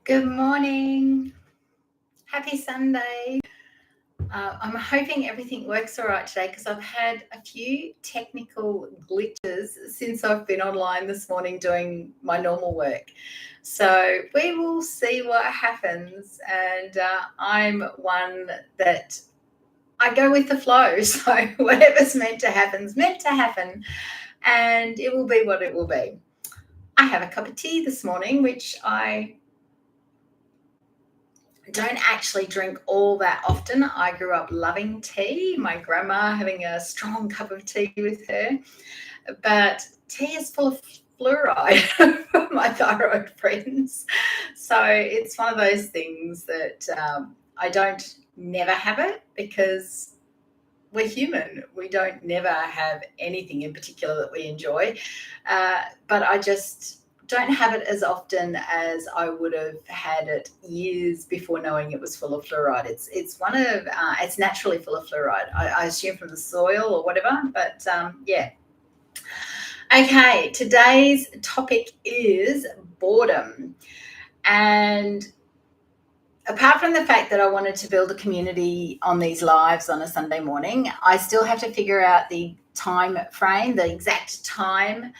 Good morning. Happy Sunday. I'm hoping everything works all right today because I've had a few technical glitches since I've been online this morning doing my normal work. So we will see what happens. And I'm one that I go with the flow. So whatever's meant to happen's meant to happen. And it will be what it will be. I have a cup of tea this morning, which I don't actually drink all that often. I grew up loving tea, my grandma having a strong cup of tea with her, but tea is full of fluoride for my thyroid friends. So it's one of those things that I don't never have it because we're human. We don't never have anything in particular that we enjoy, but I just don't have it as often as I would have had it years before knowing it was full of fluoride. It's naturally full of fluoride. I assume from the soil or whatever, but yeah. Okay, today's topic is boredom. And apart from the fact that I wanted to build a community on these lives on a Sunday morning, I still have to figure out the time frame, the exact time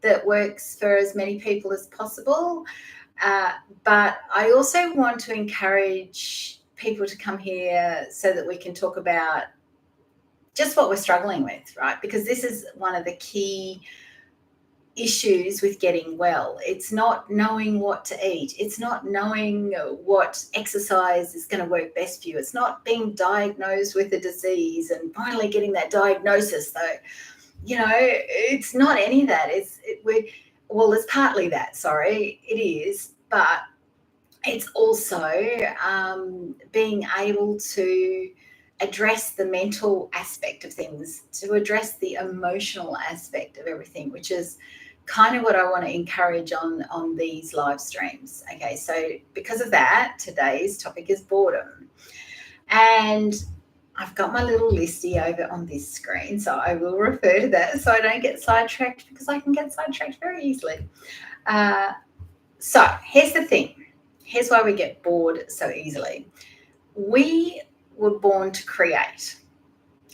that works for as many people as possible. But I also want to encourage people to come here so that we can talk about just what we're struggling with, right? Because this is one of the key issues with getting well. It's not knowing what to eat. It's not knowing what exercise is going to work best for you. It's not being diagnosed with a disease and finally getting that diagnosis, though. It's not any of that. It's partly that, sorry, it is, but it's also being able to address the mental aspect of things, to address the emotional aspect of everything, which is kind of what I want to encourage on these live streams. Okay, so because of that, today's topic is boredom. And I've got my little listy over on this screen, so I will refer to that so I don't get sidetracked, because I can get sidetracked very easily. So here's the thing. Here's why we get bored so easily. We were born to create.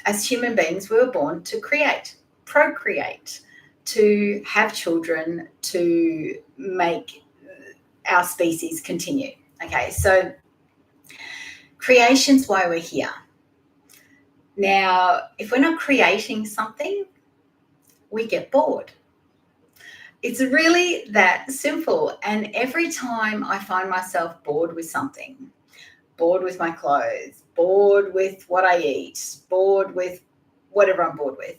As human beings, we were born to create, procreate, to have children, to make our species continue. Okay, so creation's why we're here. Now, if we're not creating something, we get bored. It's really that simple. And every time I find myself bored with something, bored with my clothes, bored with what I eat, bored with whatever I'm bored with,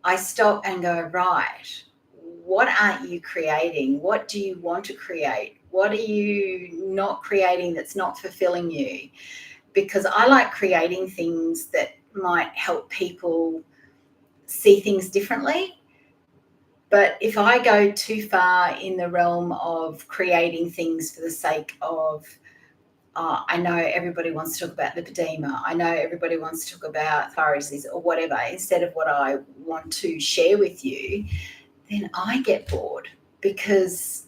I stop and go, right, what aren't you creating? What do you want to create? What are you not creating that's not fulfilling you? Because I like creating things that might help people see things differently. But if I go too far in the realm of creating things for the sake of, I know everybody wants to talk about lipedema, I know everybody wants to talk about thyroid disease or whatever, instead of what I want to share with you, then I get bored, because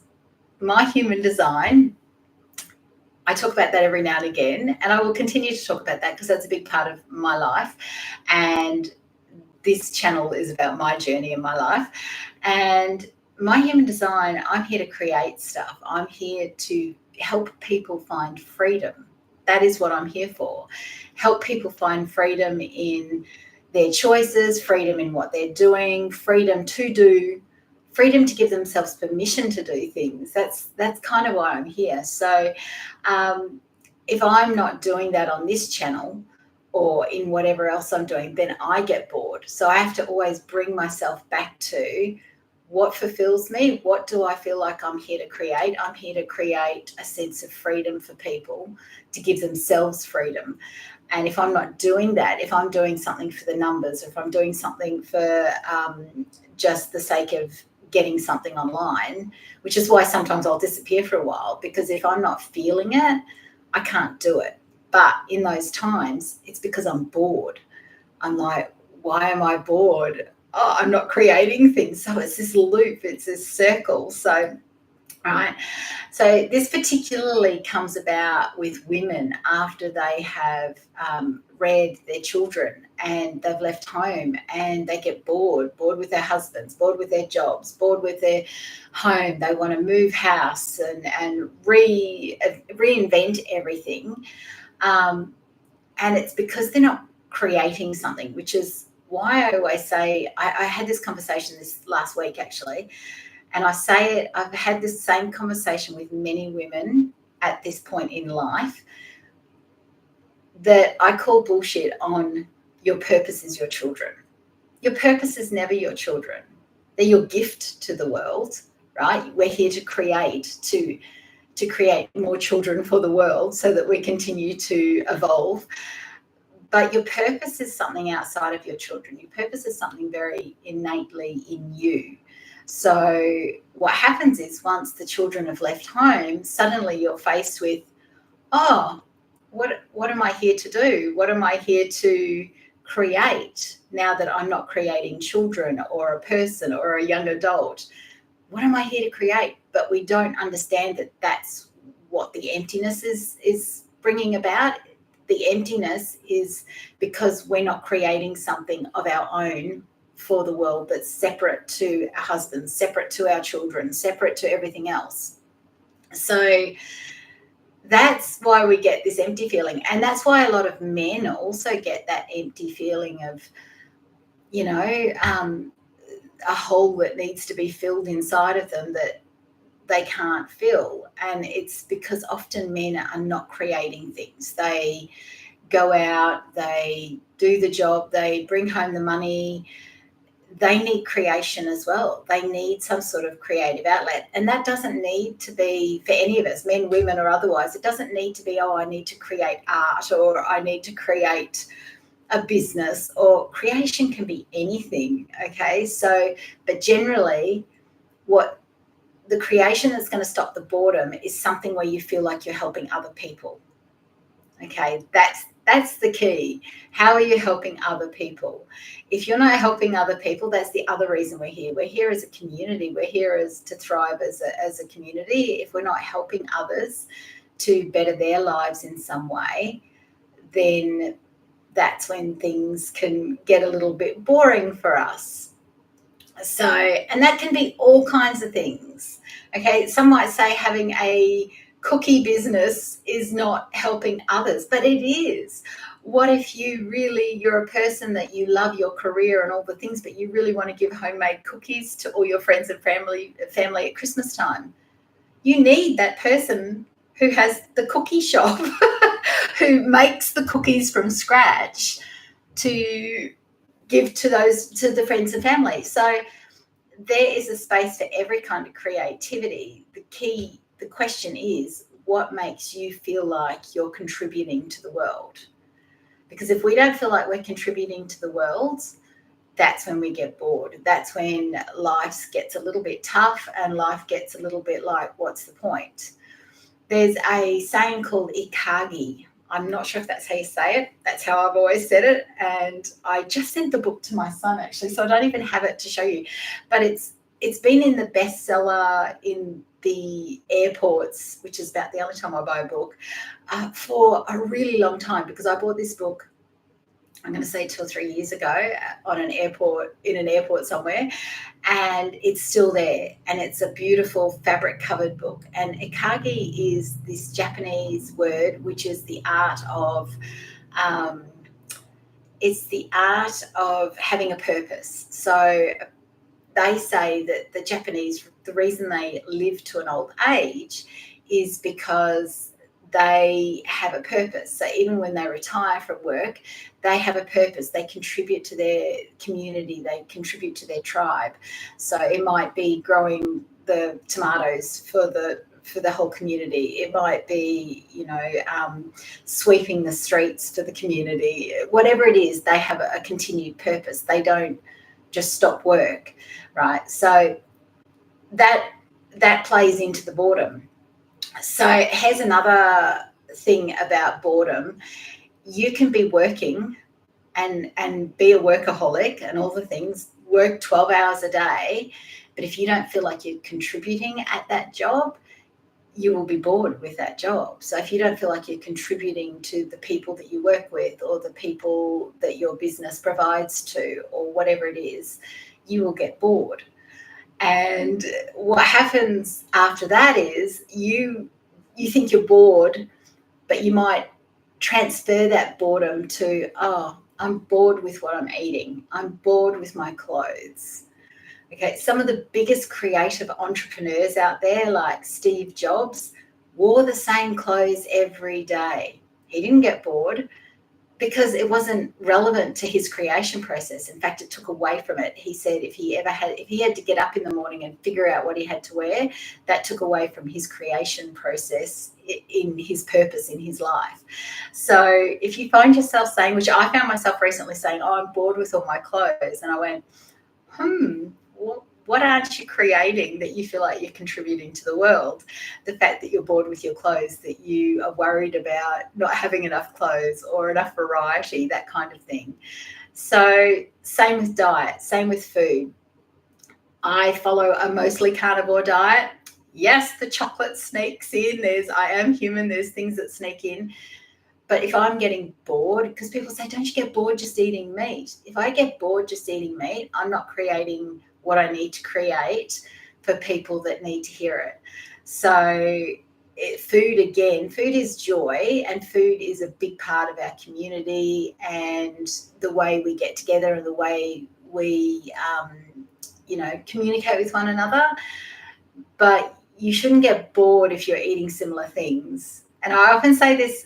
my human design, I talk about that every now and again, and I will continue to talk about that because that's a big part of my life. And this channel is about my journey in my life. And my human design, I'm here to create stuff. I'm here to help people find freedom. That is what I'm here for. Help people find freedom in their choices, freedom in what they're doing, freedom to do, freedom to give themselves permission to do things. That's kind of why I'm here. So if I'm not doing that on this channel or in whatever else I'm doing, then I get bored. So I have to always bring myself back to what fulfills me. What do I feel like I'm here to create? I'm here to create a sense of freedom for people, to give themselves freedom. And if I'm not doing that, if I'm doing something for the numbers, or if I'm doing something for just the sake of getting something online, which is why sometimes I'll disappear for a while, because if I'm not feeling it, I can't do it. But in those times, it's because I'm bored. I'm like, why am I bored? Oh, I'm not creating things. So it's this loop, it's this circle. So right? So this particularly comes about with women after they have reared their children and they've left home and they get bored with their husbands, bored with their jobs, bored with their home. They want to move house and reinvent everything. And it's because they're not creating something, which is why I always say, I had this conversation this last week actually, and I say it, I've had this same conversation with many women at this point in life, that I call bullshit on your purpose is your children. Your purpose is never your children. They're your gift to the world, right? We're here to create, to create more children for the world so that we continue to evolve. But your purpose is something outside of your children. Your purpose is something very innately in you. So what happens is once the children have left home, suddenly you're faced with, oh, what am I here to do? What am I here to create now that I'm not creating children or a person or a young adult? What am I here to create? But we don't understand that that's what the emptiness is bringing about. The emptiness is because we're not creating something of our own for the world that's separate to our husbands, separate to our children, separate to everything else. So that's why we get this empty feeling. And that's why a lot of men also get that empty feeling of, you know, a hole that needs to be filled inside of them that they can't fill. And it's because often men are not creating things. They go out, they do the job, they bring home the money. They need creation as well. They need some sort of creative outlet. And that doesn't need to be for any of us, men, women, or otherwise. It doesn't need to be, oh, I need to create art or I need to create a business, or creation can be anything. Okay. So, but generally, what the creation that's going to stop the boredom is something where you feel like you're helping other people. Okay, that's the key. How are you helping other people? If you're not helping other people, that's the other reason we're here. We're here as a community. We're here to thrive as a community. If we're not helping others to better their lives in some way, then that's when things can get a little bit boring for us. So, and that can be all kinds of things. Okay, some might say having a cookie business is not helping others, but it is. What if you're a person that you love your career and all the things, but you really want to give homemade cookies to all your friends and family at Christmas time? You need that person who has the cookie shop, who makes the cookies from scratch to give to the friends and family. So there is a space for every kind of creativity. The question is, what makes you feel like you're contributing to the world? Because if we don't feel like we're contributing to the world, that's when we get bored. That's when life gets a little bit tough and life gets a little bit like, what's the point? There's a saying called ikagi. I'm not sure if that's how you say it. That's how I've always said it. And I just sent the book to my son, actually, so I don't even have it to show you. But it's been in the bestseller in the airports, which is about the only time I buy a book, for a really long time, because I bought this book, I'm going to say 2 or 3 years ago, in an airport somewhere, and it's still there. And it's a beautiful fabric covered book. And ikagi is this Japanese word, which is the art of, having a purpose. So they say that the Japanese, the reason they live to an old age is because they have a purpose. So even when they retire from work, they have a purpose. They contribute to their community. They contribute to their tribe. So it might be growing the tomatoes for the whole community. It might be, sweeping the streets for the community. Whatever it is, they have a continued purpose. They don't just stop work, right? So that plays into the boredom. So here's another thing about boredom. You can be working and be a workaholic and all the things, work 12 hours a day, But if you don't feel like you're contributing at that job, you will be bored with that job. So if you don't feel like you're contributing to the people that you work with or the people that your business provides to or whatever it is, you will get bored. And what happens after that is you think you're bored, but you might transfer that boredom to, oh, I'm bored with what I'm eating. I'm bored with my clothes. Okay, some of the biggest creative entrepreneurs out there, like Steve Jobs, wore the same clothes every day. He didn't get bored because it wasn't relevant to his creation process. In fact, it took away from it. He said if he had to get up in the morning and figure out what he had to wear, that took away from his creation process in his purpose in his life. So if you find yourself saying, which I found myself recently saying, oh, I'm bored with all my clothes, and I went, what aren't you creating that you feel like you're contributing to the world? The fact that you're bored with your clothes, that you are worried about not having enough clothes or enough variety, that kind of thing. So same with diet, same with food. I follow a mostly carnivore diet. Yes, the chocolate sneaks in. I am human. There's things that sneak in. But if I'm getting bored, because people say, don't you get bored just eating meat? If I get bored just eating meat, I'm not creating what I need to create for people that need to hear it. So food is joy, and food is a big part of our community and the way we get together and the way we, communicate with one another. But you shouldn't get bored if you're eating similar things. And I often say this,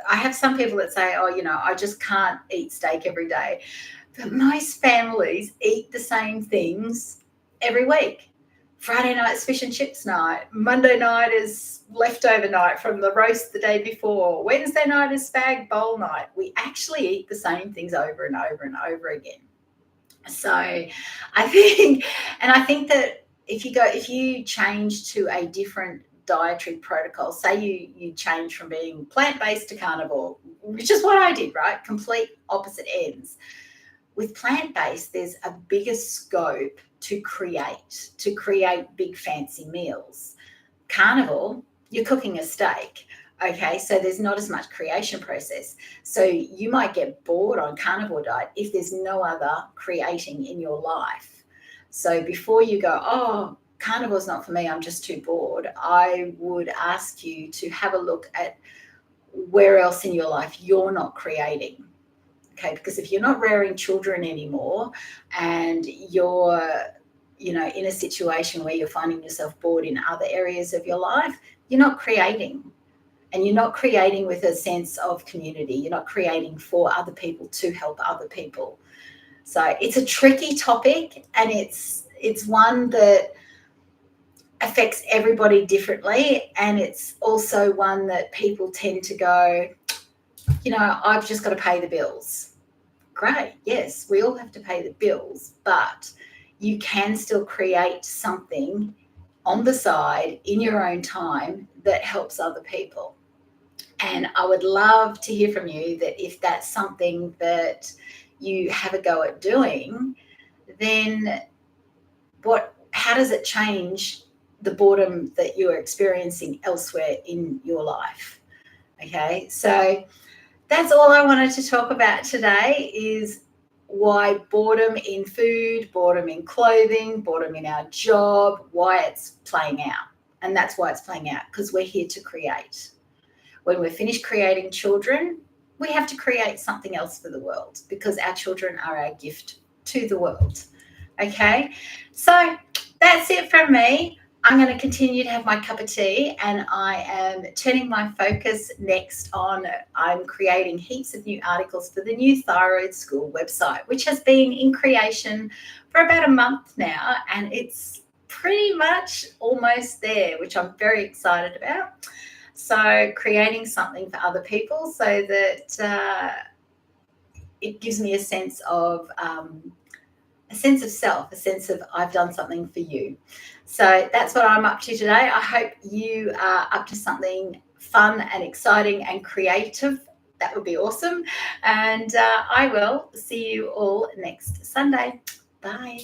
I have some people that say, oh, I just can't eat steak every day. But most families eat the same things every week. Friday night's fish and chips night. Monday night is leftover night from the roast the day before. Wednesday night is spag bowl night. We actually eat the same things over and over and over again. So I think that if you change to a different dietary protocol, say you change from being plant-based to carnivore, which is what I did, right? Complete opposite ends. With plant-based, there's a bigger scope to create big fancy meals. Carnivore, you're cooking a steak. Okay, so there's not as much creation process. So you might get bored on carnivore diet if there's no other creating in your life. So before you go, oh, carnivore's not for me, I'm just too bored, I would ask you to have a look at where else in your life you're not creating. Okay, because if you're not rearing children anymore and you're in a situation where you're finding yourself bored in other areas of your life, you're not creating. And you're not creating with a sense of community. You're not creating for other people to help other people. So it's a tricky topic, and it's one that affects everybody differently. And it's also one that people tend to go, I've just got to pay the bills. Great. Yes, we all have to pay the bills, but you can still create something on the side in your own time that helps other people. And I would love to hear from you that if that's something that you have a go at doing, then how does it change the boredom that you're experiencing elsewhere in your life? Okay, so that's all I wanted to talk about today, is why boredom in food, boredom in clothing, boredom in our job, why it's playing out. And that's why it's playing out, because we're here to create. When we're finished creating children, we have to create something else for the world, because our children are our gift to the world. Okay, so that's it from me. I'm going to continue to have my cup of tea, and I am turning my focus next on, I'm creating heaps of new articles for the new Thyroid School website, which has been in creation for about a month now, and it's pretty much almost there, which I'm very excited about. So creating something for other people so that it gives me a sense of self, a sense of I've done something for you. So that's what I'm up to today. I hope you are up to something fun and exciting and creative. That would be awesome. And I will see you all next Sunday. Bye.